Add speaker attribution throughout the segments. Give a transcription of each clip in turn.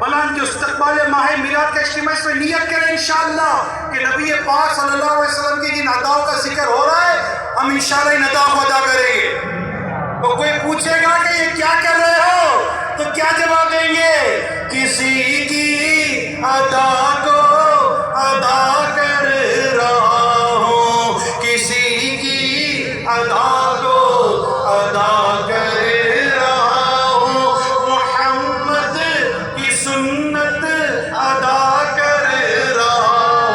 Speaker 1: بلان کے استقبال ماہ میلاد کا اجتماع اس میں نیت کریں انشاءاللہ کہ نبی پاک صلی اللہ علیہ وسلم کی جن اداؤں کا ذکر ہو رہا ہے ہم انشاءاللہ ان اداؤں کو ادا کریں گے۔ تو کوئی پوچھے گا کہ یہ کیا کر رہے ہو تو کیا جواب دیں گے؟ کسی کی ادا کو ادا کر رہا ہوں، کسی کی ادا کو ادا کر رہا ہوں، محمد کی سنت ادا کر رہا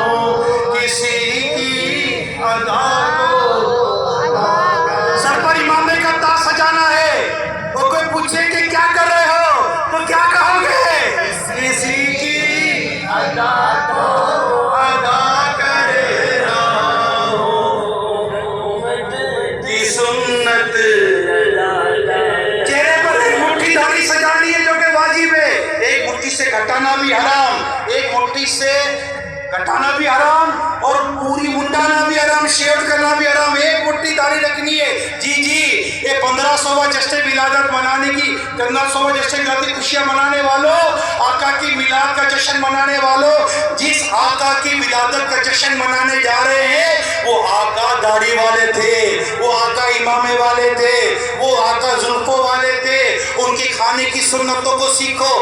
Speaker 1: ہوں، کسی کی ادا سر پر امامے کا تاج سجانا ہے۔ وہ کوئی پوچھے کہ کیا کر رہے ہو تو کیا کہو گے؟ کسی کی ادا کو ادا کر رہا ہوں، کی سنت۔ چہرے پر ایک مٹھی داڑھی سجانی ہے جو کہ واجب ہے، ایک مٹھی سے گھٹانا بھی حرام، ایک مٹھی سے گھٹانا بھی حرام اور پوری منڈانا بھی حرام، شیوٹ کرنا بھی حرام، ایک مٹھی داڑھی رکھنی ہے۔ جی یہ 1500واں جشن ولادت منانے کی 1500واں جشن ولادت کی خوشیاں منانے والوں، آقا کی میلاد کا جشن منانے والوں، جس آقا کی ولادت کا جشن منانے جا رہے ہیں وہ آقا داڑھی والے تھے، وہ آقا امامے والے تھے، وہ آقا زلفوں والے تھے۔ ان کی کھانے کی سنتوں کو سیکھو۔